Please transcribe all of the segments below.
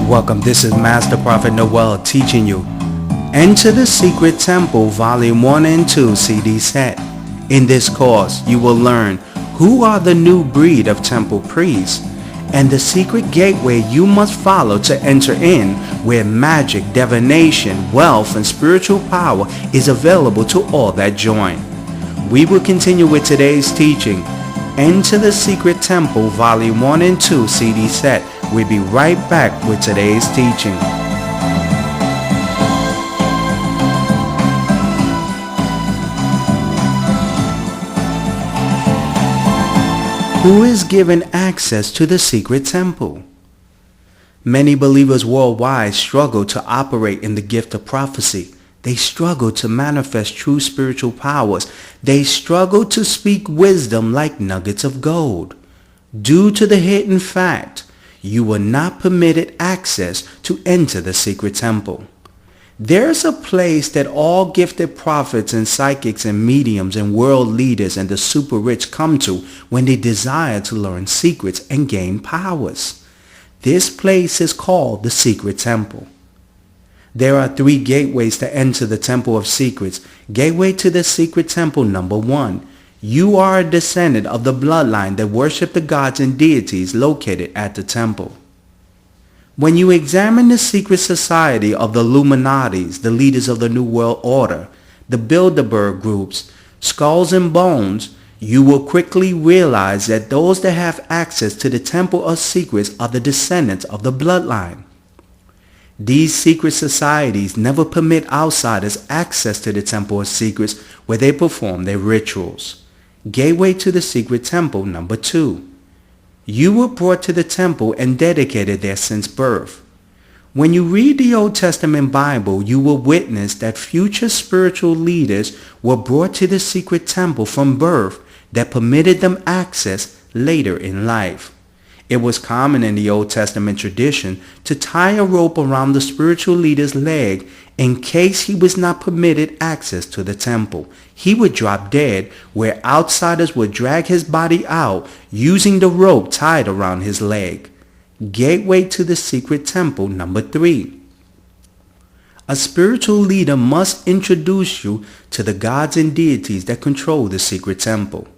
Welcome, this is Master Prophet Noel teaching you Enter the Secret Temple Volume 1 and 2 CD set. In this course, you will learn who are the new breed of temple priests and the secret gateway you must follow to enter in, where magic, divination, wealth, and spiritual power is available to all that join. We will continue with today's teaching. Enter the Secret Temple Volume 1 and 2 CD set. We'll be right back with today's teaching. Who is given access to the secret temple? Many believers worldwide struggle to operate in the gift of prophecy. They struggle to manifest true spiritual powers. They struggle to speak wisdom like nuggets of gold. Due to the hidden fact, you were not permitted access to enter the secret temple. There's a place that all gifted prophets and psychics and mediums and world leaders and the super rich come to when they desire to learn secrets and gain powers. This place is called the secret temple. There are 3 gateways to enter the temple of secrets. Gateway to the secret temple number 1. You are a descendant of the bloodline that worship the gods and deities located at the temple. When you examine the secret society of the Illuminatis, the leaders of the New World Order, the Bilderberg groups, Skulls and Bones, you will quickly realize that those that have access to the Temple of Secrets are the descendants of the bloodline. These secret societies never permit outsiders access to the Temple of Secrets where they perform their rituals. Gateway to the secret temple number 2. You were brought to the temple and dedicated there since birth. When you read the Old Testament Bible, you will witness that future spiritual leaders were brought to the secret temple from birth that permitted them access later in life. It was common in the Old Testament tradition to tie a rope around the spiritual leader's leg in case he was not permitted access to the temple. He would drop dead, where outsiders would drag his body out using the rope tied around his leg. Gateway to the secret temple number 3. A spiritual leader must introduce you to the gods and deities that control the secret temple.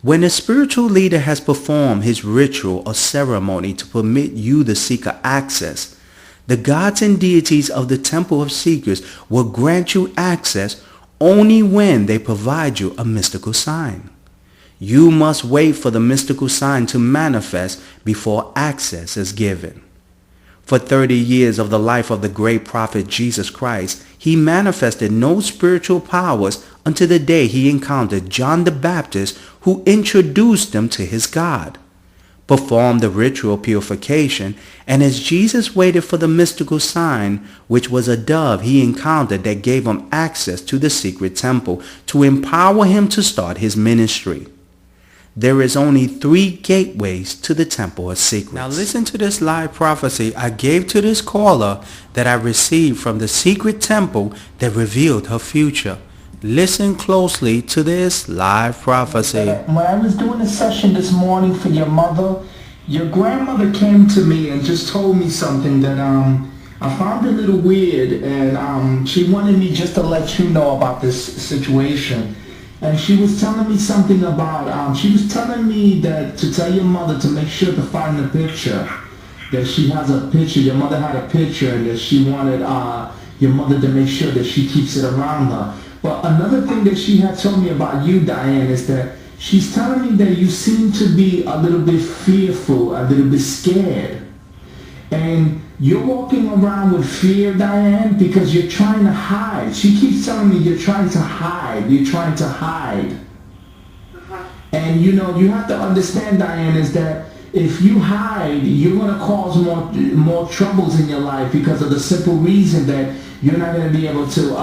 When a spiritual leader has performed his ritual or ceremony to permit you, the seeker, access, the gods and deities of the Temple of Secrets will grant you access only when they provide you a mystical sign. You must wait for the mystical sign to manifest before access is given. For 30 years of the life of the great prophet Jesus Christ, he manifested no spiritual powers until the day he encountered John the Baptist, who introduced him to his God, performed the ritual purification, and as Jesus waited for the mystical sign, which was a dove he encountered that gave him access to the secret temple to empower him to start his ministry. There is only 3 gateways to the Temple of Secrets. Now listen to this live prophecy I gave to this caller that I received from the secret temple that revealed her future. Listen closely to this live prophecy. When I was doing a session this morning for your mother, your grandmother came to me and just told me something that I found a little weird, and she wanted me just to let you know about this situation. And she was telling me something about, she was telling me that to tell your mother to make sure to find the picture, that she has a picture, your mother had a picture, and that she wanted your mother to make sure that she keeps it around her. But another thing that she had told me about you, Diane, is that she's telling me that you seem to be a little bit fearful, a little bit scared. And you're walking around with fear, Diane, because you're trying to hide. She keeps telling me you're trying to hide. You're trying to hide. And you know, you have to understand, Diane, is that if you hide, you're going to cause more troubles in your life, because of the simple reason that you're not going to be able to,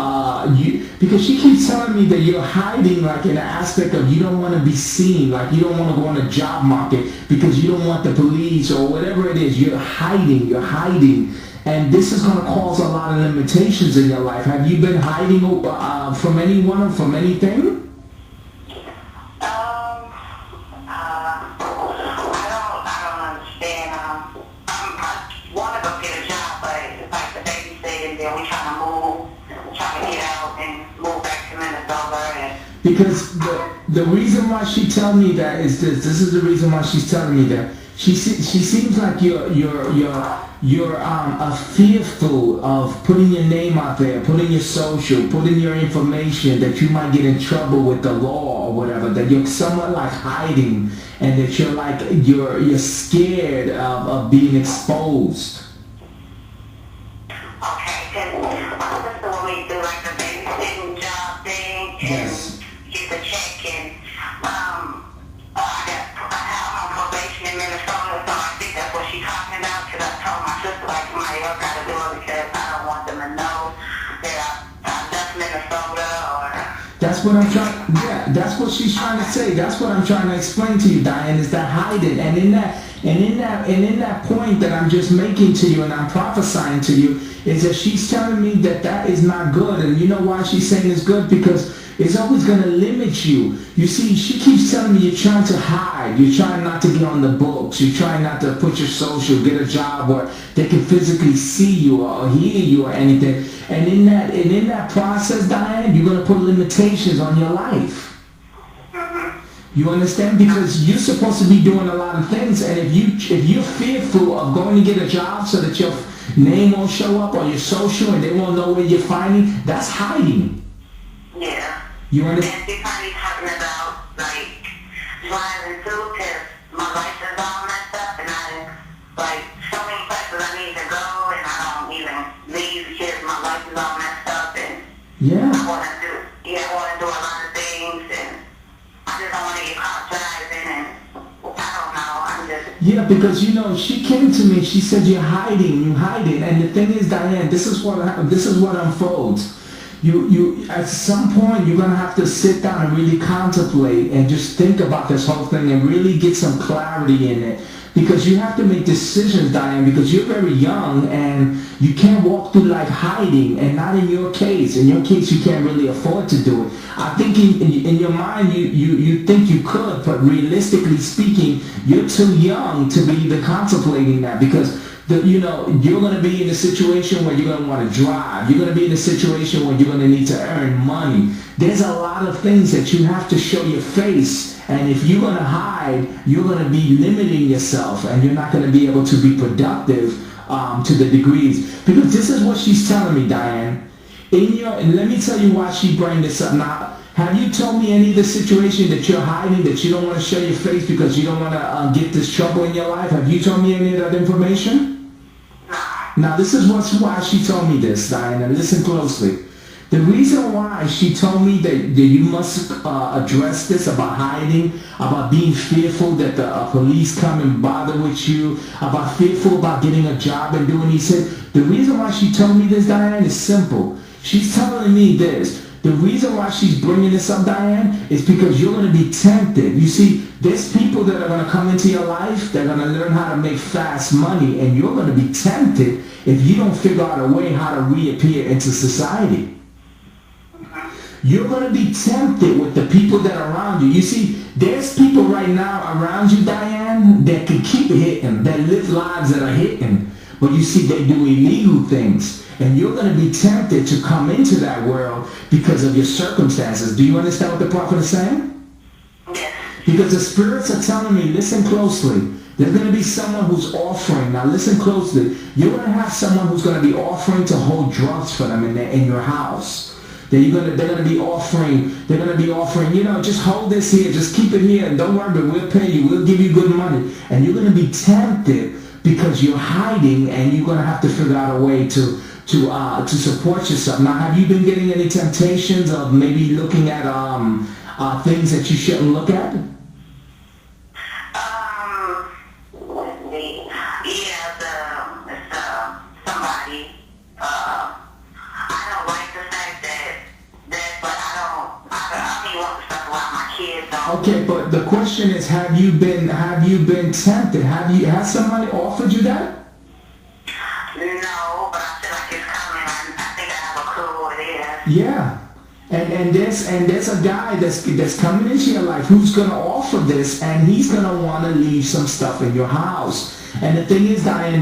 because she keeps telling me that you're hiding, like in the aspect of you don't want to be seen, like you don't want to go on the job market because you don't want the police or whatever it is. You're hiding. And this is going to cause a lot of limitations in your life. Have you been hiding from anyone or from anything? I don't understand. I want to go get a Because the reason why she tell me that is this. This is the reason why she's telling me that. She seems like you're fearful of putting your name out there, putting your social, putting your information, that you might get in trouble with the law or whatever. That you're somewhat like hiding, and that you're like you're scared of being exposed. Okay, because my sister will me do like the babysitting job thing and Yes. get the check and I'm on probation in Minnesota, so I think that's what she's talking about. Because I told my sister like somebody else got to do it because I don't want them to know that I left Minnesota or. That's what I'm trying. Yeah, that's what she's trying to say. That's what I'm trying to explain to you, Diane. Is that hiding? And in that point that I'm just making to you, and I'm prophesying to you, is that she's telling me that that is not good. And you know why she's saying it's good? Because it's always going to limit you. You see, she keeps telling me you're trying to hide. You're trying not to get on the books. You're trying not to put your social, get a job where they can physically see you or hear you or anything. And in that process, Diane, you're going to put limitations on your life. You understand? Because you're supposed to be doing a lot of things, and if you're fearful of going to get a job so that your name won't show up on your social and they won't know where you're finding, that's hiding. Yeah. You understand? And she's probably talking about like driving too, because my license all messed up, and like so many places I need to go, and I don't even leave because my license all messed up, and Yeah. I want to do a lot of things, and I just don't want to get caught driving, and I don't know, I'm just. Yeah, because you know, she came to me, she said you're hiding, and the thing is, Diane, this is what unfolds. You at some point you're gonna have to sit down and really contemplate and just think about this whole thing and really get some clarity in it. Because you have to make decisions, Diane, because you're very young and you can't walk through life hiding, and not in your case. In your case, you can't really afford to do it. I think in your mind, you think you could, but realistically speaking, you're too young to be even contemplating that, because you're going to be in a situation where you're going to want to drive. You're going to be in a situation where you're going to need to earn money. There's a lot of things that you have to show your face. And if you're going to hide, you're going to be limiting yourself, and you're not going to be able to be productive to the degrees. Because this is what she's telling me, Diane. And let me tell you why she bring this up. Now, have you told me any of the situation that you're hiding, that you don't want to show your face because you don't want to get this trouble in your life? Have you told me any of that information? Now, this is why she told me this, Diane, and listen closely. The reason why she told me that you must address this about hiding, about being fearful that the police come and bother with you, about fearful about getting a job and doing these things. The reason why she told me this, Diane, is simple. She's telling me this. The reason why she's bringing this up, Diane, is because you're going to be tempted. You see, there's people that are going to come into your life, they're going to learn how to make fast money, and you're going to be tempted if you don't figure out a way how to reappear into society. You're going to be tempted with the people that are around you. You see, there's people right now around you, Diane, that can keep hitting, that live lives that are hitting. But you see, they do illegal things. And you're going to be tempted to come into that world because of your circumstances. Do you understand what the prophet is saying? Yes. Because the spirits are telling me, listen closely. There's going to be someone who's offering. Now listen closely. You're going to have someone who's going to be offering to hold drugs for them in your house. They're going to be offering, just hold this here, just keep it here, and don't worry, but we'll pay you, we'll give you good money. And you're going to be tempted because you're hiding, and you're going to have to figure out a way to support yourself. Now, have you been getting any temptations of maybe looking at things that you shouldn't look at? Somebody. I don't like the fact but I don't even want to stuff around my kids. Okay, but the question is, have you been tempted? Has somebody offered you that? No, but I feel like it's coming. I think I have a clue what it is. Yeah. And there's a guy that's coming into your life who's gonna offer this, and he's gonna want to leave some stuff in your house. And the thing is, Diane,